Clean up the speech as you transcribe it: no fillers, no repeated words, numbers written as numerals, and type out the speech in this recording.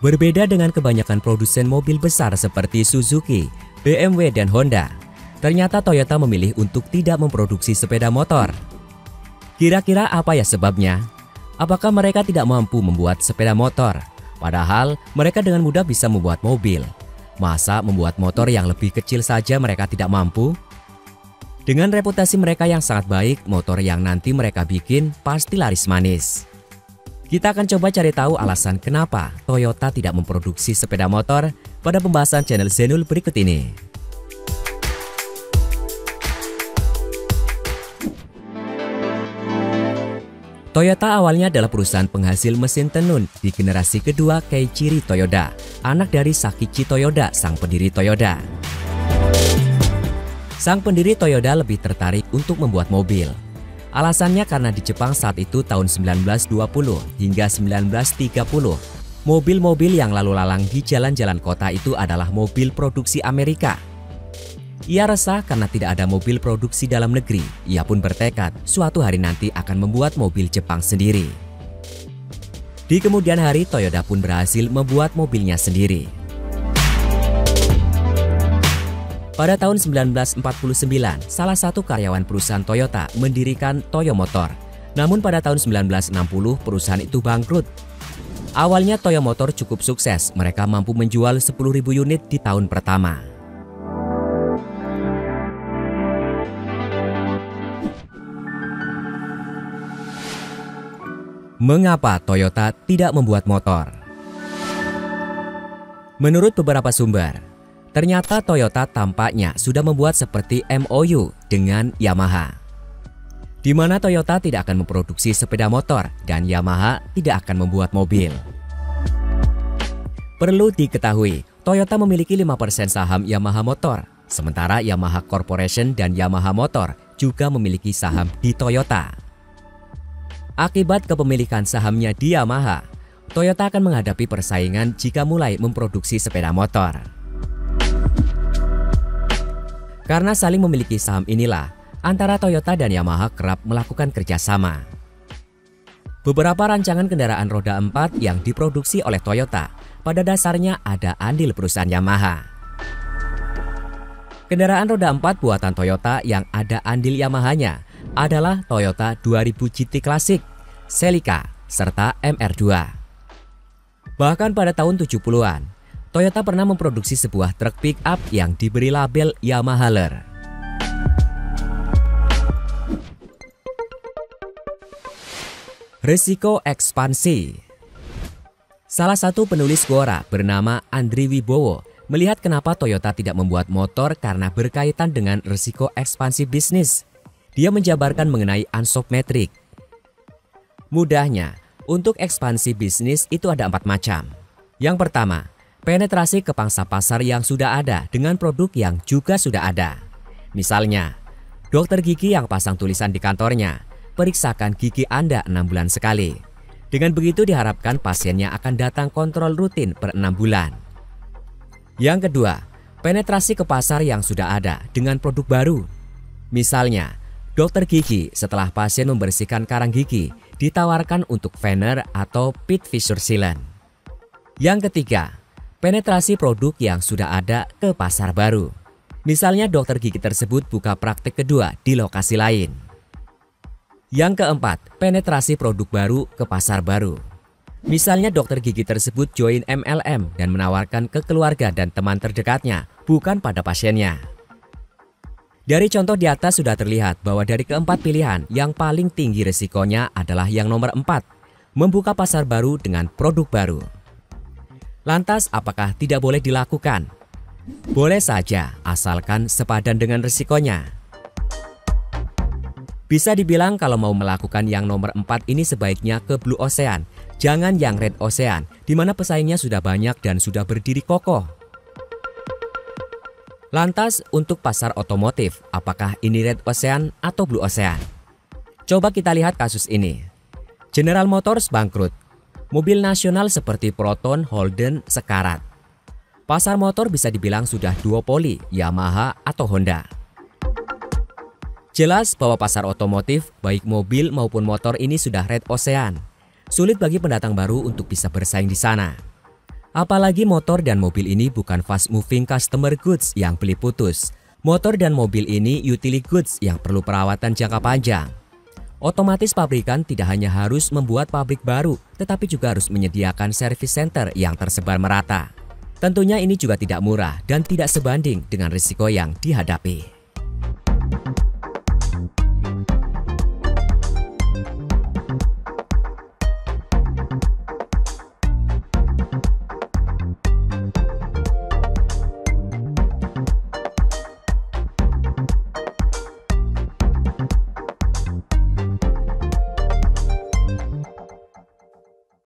Berbeda dengan kebanyakan produsen mobil besar seperti Suzuki, BMW, dan Honda, ternyata Toyota memilih untuk tidak memproduksi sepeda motor. Kira-kira apa ya sebabnya? Apakah mereka tidak mampu membuat sepeda motor? Padahal mereka dengan mudah bisa membuat mobil. Masa membuat motor yang lebih kecil saja mereka tidak mampu? Dengan reputasi mereka yang sangat baik, motor yang nanti mereka bikin pasti laris manis. Kita akan coba cari tahu alasan kenapa Toyota tidak memproduksi sepeda motor pada pembahasan channel Zenul berikut ini. Toyota awalnya adalah perusahaan penghasil mesin tenun di generasi kedua Keiichiro Toyoda, anak dari Sakichi Toyoda, sang pendiri Toyota. Sang pendiri Toyota lebih tertarik untuk membuat mobil. Alasannya karena di Jepang saat itu tahun 1920 hingga 1930, mobil-mobil yang lalu lalang di jalan-jalan kota itu adalah mobil produksi Amerika. Ia resah karena tidak ada mobil produksi dalam negeri. Ia pun bertekad suatu hari nanti akan membuat mobil Jepang sendiri. Di kemudian hari, Toyota pun berhasil membuat mobilnya sendiri. Pada tahun 1949, salah satu karyawan perusahaan Toyota mendirikan Toyo Motor. Namun pada tahun 1960, perusahaan itu bangkrut. Awalnya Toyo Motor cukup sukses, mereka mampu menjual 10.000 unit di tahun pertama. Mengapa Toyota tidak membuat motor? Menurut beberapa sumber, ternyata Toyota tampaknya sudah membuat seperti MOU dengan Yamaha, di mana Toyota tidak akan memproduksi sepeda motor dan Yamaha tidak akan membuat mobil. Perlu diketahui, Toyota memiliki 5% saham Yamaha Motor, sementara Yamaha Corporation dan Yamaha Motor juga memiliki saham di Toyota. Akibat kepemilikan sahamnya di Yamaha, Toyota akan menghadapi persaingan jika mulai memproduksi sepeda motor. Karena saling memiliki saham inilah, antara Toyota dan Yamaha kerap melakukan kerjasama. Beberapa rancangan kendaraan roda 4 yang diproduksi oleh Toyota, pada dasarnya ada andil perusahaan Yamaha. Kendaraan roda 4 buatan Toyota yang ada andil Yamahanya adalah Toyota 2000 GT Classic, Celica, serta MR2. Bahkan pada tahun 70-an, Toyota pernah memproduksi sebuah truk pick-up yang diberi label Yamahaler. Risiko ekspansi. Salah satu penulis Quora bernama Andri Wibowo melihat kenapa Toyota tidak membuat motor karena berkaitan dengan risiko ekspansi bisnis. Dia menjabarkan mengenai unsoftmetric. Mudahnya, untuk ekspansi bisnis itu ada 4 macam. Yang pertama, penetrasi ke pangsa pasar yang sudah ada dengan produk yang juga sudah ada. Misalnya, dokter gigi yang pasang tulisan di kantornya, periksakan gigi Anda 6 bulan sekali. Dengan begitu diharapkan pasiennya akan datang kontrol rutin per 6 bulan. Yang kedua, penetrasi ke pasar yang sudah ada dengan produk baru. Misalnya, dokter gigi setelah pasien membersihkan karang gigi ditawarkan untuk veneer atau pit fissure sealant. Yang ketiga, penetrasi produk yang sudah ada ke pasar baru. Misalnya dokter gigi tersebut buka praktek kedua di lokasi lain. Yang keempat, penetrasi produk baru ke pasar baru. Misalnya dokter gigi tersebut join MLM dan menawarkan ke keluarga dan teman terdekatnya, bukan pada pasiennya. Dari contoh di atas sudah terlihat bahwa dari keempat pilihan yang paling tinggi resikonya adalah yang nomor 4, membuka pasar baru dengan produk baru. Lantas apakah tidak boleh dilakukan? Boleh saja, asalkan sepadan dengan resikonya. Bisa dibilang kalau mau melakukan yang nomor 4 ini sebaiknya ke Blue Ocean, jangan yang Red Ocean, di mana pesaingnya sudah banyak dan sudah berdiri kokoh. Lantas untuk pasar otomotif, apakah ini Red Ocean atau Blue Ocean? Coba kita lihat kasus ini. General Motors bangkrut. Mobil nasional seperti Proton, Holden sekarat. Pasar motor bisa dibilang sudah duopoli, Yamaha atau Honda. Jelas bahwa pasar otomotif, baik mobil maupun motor ini sudah Red Ocean. Sulit bagi pendatang baru untuk bisa bersaing di sana. Apalagi motor dan mobil ini bukan fast moving customer goods yang beli putus. Motor dan mobil ini utility goods yang perlu perawatan jangka panjang. Otomatis pabrikan tidak hanya harus membuat pabrik baru, tetapi juga harus menyediakan service center yang tersebar merata. Tentunya ini juga tidak murah dan tidak sebanding dengan risiko yang dihadapi.